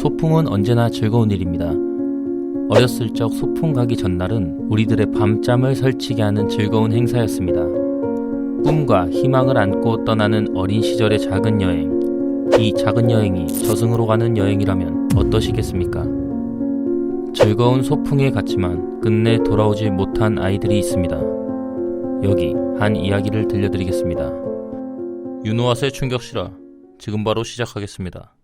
소풍은 언제나 즐거운 일입니다. 어렸을 적 소풍 가기 전날은 우리들의 밤잠을 설치게 하는 즐거운 행사였습니다. 꿈과 희망을 안고 떠나는 어린 시절의 작은 여행. 이 작은 여행이 저승으로 가는 여행이라면 어떠시겠습니까? 즐거운 소풍에 갔지만 끝내 돌아오지 못한 아이들이 있습니다. 여기 한 이야기를 들려드리겠습니다. 윤호아의 충격실화, 지금 바로 시작하겠습니다.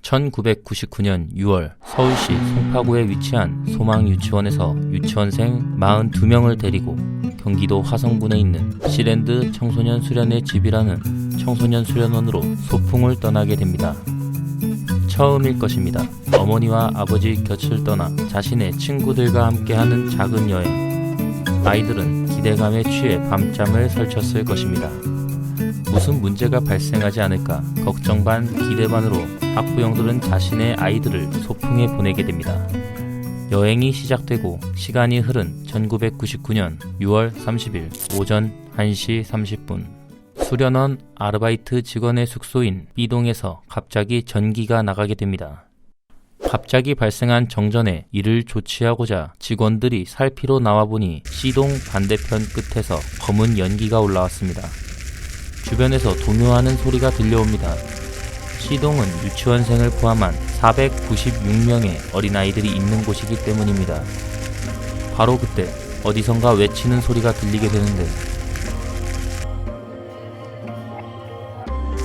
(1999년 6월) 서울시 송파구에 위치한 소망유치원에서 유치원생 42명을 데리고 경기도 화성군에 있는 시랜드 청소년 수련회 집이라는 청소년 수련원으로 소풍을 떠나게 됩니다. 처음일 것입니다. 어머니와 아버지 곁을 떠나 자신의 친구들과 함께하는 작은 여행. 아이들은 기대감에 취해 밤잠을 설쳤을 것입니다. 무슨 문제가 발생하지 않을까 걱정 반 기대 반으로 학부형들은 자신의 아이들을 소풍에 보내게 됩니다. 여행이 시작되고 시간이 흐른 1999년 6월 30일 오전 1시 30분 수련원 아르바이트 직원의 숙소인 B동에서 갑자기 전기가 나가게 됩니다. 갑자기 발생한 정전에 이를 조치하고자 직원들이 살피러 나와보니 C동 반대편 끝에서 검은 연기가 올라왔습니다. 주변에서 동요하는 소리가 들려옵니다. C동은 유치원생을 포함한 496명의 어린아이들이 있는 곳이기 때문입니다. 바로 그때 어디선가 외치는 소리가 들리게 되는데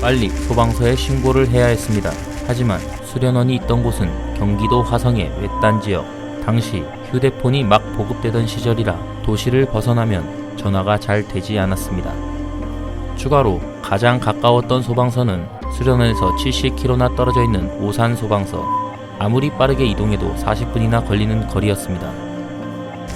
빨리 소방서에 신고를 해야 했습니다. 하지만 수련원이 있던 곳은 경기도 화성의 외딴 지역, 당시 휴대폰이 막 보급되던 시절이라 도시를 벗어나면 전화가 잘 되지 않았습니다. 추가로 가장 가까웠던 소방서는 수련원에서 70km나 떨어져 있는 오산 소방서, 아무리 빠르게 이동해도 40분이나 걸리는 거리였습니다.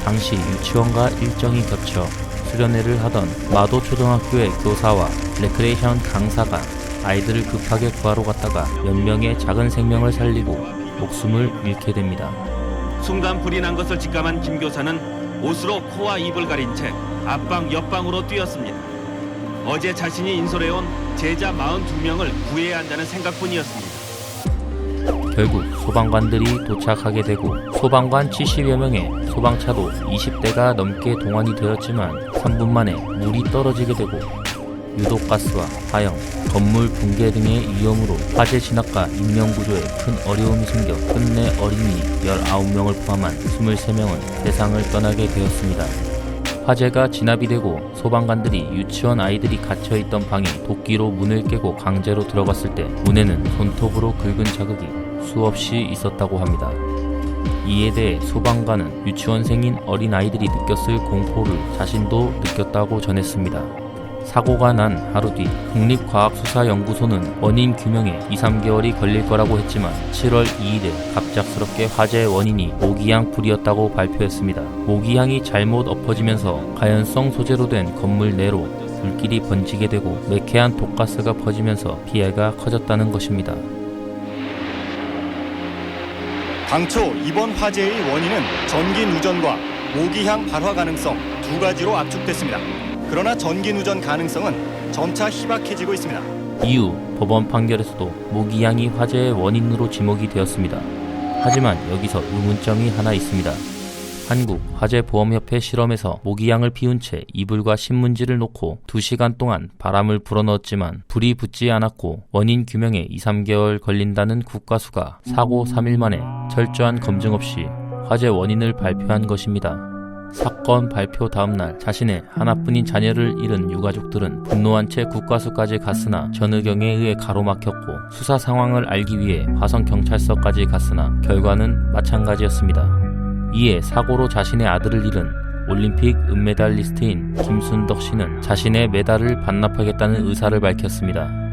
당시 유치원과 일정이 겹쳐 수련회를 하던 마도초등학교의 교사와 레크레이션 강사가 아이들을 급하게 구하러 갔다가 몇 명의 작은 생명을 살리고 목숨을 잃게 됩니다. 순간 불이 난 것을 직감한 김 교사는 옷으로 코와 입을 가린 채 앞방 옆방으로 뛰었습니다. 어제 자신이 인솔해온 제자 42명을 구해야 한다는 생각뿐이었습니다. 결국 소방관들이 도착하게 되고 소방관 70여 명의 소방차도 20대가 넘게 동원이 되었지만 3분 만에 물이 떨어지게 되고 유독가스와 화형, 건물 붕괴 등의 위험으로 화재 진압과 인명구조에 큰 어려움이 생겨 끝내 어린이 19명을 포함한 23명은 세상을 떠나게 되었습니다. 화재가 진압이 되고 소방관들이 유치원 아이들이 갇혀있던 방에 도끼로 문을 깨고 강제로 들어갔을 때 문에는 손톱으로 긁은 자국이 수없이 있었다고 합니다. 이에 대해 소방관은 유치원생인 어린아이들이 느꼈을 공포를 자신도 느꼈다고 전했습니다. 사고가 난 하루 뒤 국립과학수사연구소는 원인 규명에 2-3개월이 걸릴 거라고 했지만 7월 2일에 갑작스럽게 화재의 원인이 모기향 불이었다고 발표했습니다. 모기향이 잘못 엎어지면서 가연성 소재로 된 건물 내로 불길이 번지게 되고 매캐한 독가스가 퍼지면서 피해가 커졌다는 것입니다. 당초 이번 화재의 원인은 전기 누전과 모기향 발화 가능성 두 가지로 압축됐습니다. 그러나 전기 누전 가능성은 점차 희박해지고 있습니다. 이후 법원 판결에서도 모기향이 화재의 원인으로 지목이 되었습니다. 하지만 여기서 의문점이 하나 있습니다. 한국화재보험협회 실험에서 모기향을 피운 채 이불과 신문지를 놓고 2시간 동안 바람을 불어넣었지만 불이 붙지 않았고 원인 규명에 2-3개월 걸린다는 국과수가 사고 3일 만에 철저한 검증 없이 화재 원인을 발표한 것입니다. 사건 발표 다음날 자신의 하나뿐인 자녀를 잃은 유가족들은 분노한 채 국과수까지 갔으나 전의경에 의해 가로막혔고 수사 상황을 알기 위해 화성경찰서까지 갔으나 결과는 마찬가지였습니다. 이에 사고로 자신의 아들을 잃은 올림픽 은메달리스트인 김순덕 씨는 자신의 메달을 반납하겠다는 의사를 밝혔습니다.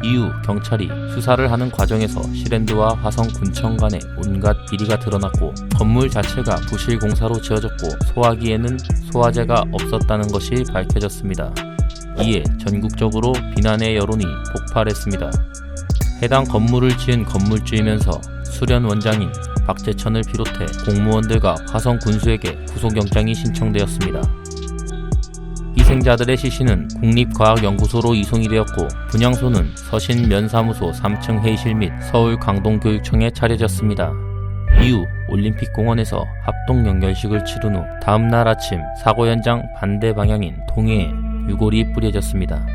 이후 경찰이 수사를 하는 과정에서 시랜드와 화성군청 간에 온갖 비리가 드러났고 건물 자체가 부실 공사로 지어졌고 소화기에는 소화제가 없었다는 것이 밝혀졌습니다. 이에 전국적으로 비난의 여론이 폭발했습니다. 해당 건물을 지은 건물주이면서 수련 원장인 박재천을 비롯해 공무원들과 화성 군수에게 구속영장이 신청되었습니다. 희생자들의 시신은 국립과학연구소로 이송이 되었고 분향소는 서신면사무소 3층 회의실 및 서울 강동교육청에 차려졌습니다. 이후 올림픽공원에서 합동연결식을 치른 후 다음날 아침 사고 현장 반대 방향인 동해에 유골이 뿌려졌습니다.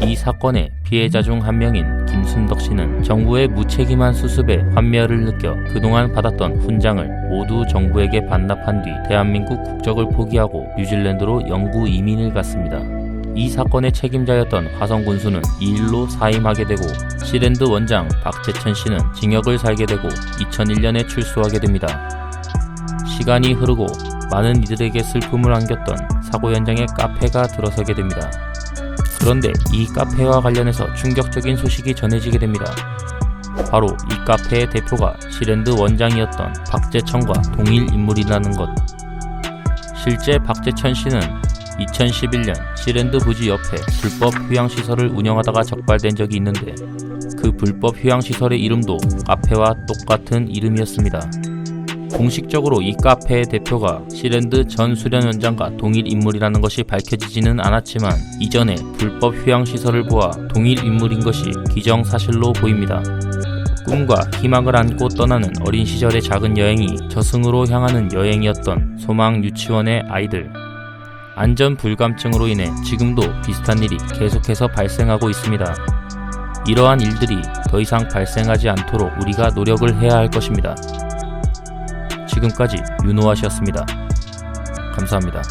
이 사건의 피해자 중 한 명인 김순덕 씨는 정부의 무책임한 수습에 환멸을 느껴 그동안 받았던 훈장을 모두 정부에게 반납한 뒤 대한민국 국적을 포기하고 뉴질랜드로 영구 이민을 갔습니다. 이 사건의 책임자였던 화성 군수는 이 일로 사임하게 되고 시랜드 원장 박재천 씨는 징역을 살게 되고 2001년에 출소하게 됩니다. 시간이 흐르고 많은 이들에게 슬픔을 안겼던 사고 현장에 카페가 들어서게 됩니다. 그런데 이 카페와 관련해서 충격적인 소식이 전해지게 됩니다. 바로 이 카페의 대표가 시랜드 원장이었던 박재천과 동일 인물이라는 것. 실제 박재천 씨는 2011년 시랜드 부지 옆에 불법 휴양시설을 운영하다가 적발된 적이 있는데 그 불법 휴양시설의 이름도 카페와 똑같은 이름이었습니다. 공식적으로 이 카페의 대표가 시랜드 전 수련원장과 동일 인물이라는 것이 밝혀지지는 않았지만 이전에 불법 휴양시설을 보아 동일 인물인 것이 기정사실로 보입니다. 꿈과 희망을 안고 떠나는 어린 시절의 작은 여행이 저승으로 향하는 여행이었던 소망 유치원의 아이들. 안전 불감증으로 인해 지금도 비슷한 일이 계속해서 발생하고 있습니다. 이러한 일들이 더 이상 발생하지 않도록 우리가 노력을 해야 할 것입니다. 지금까지 윤호아씨였습니다. 감사합니다.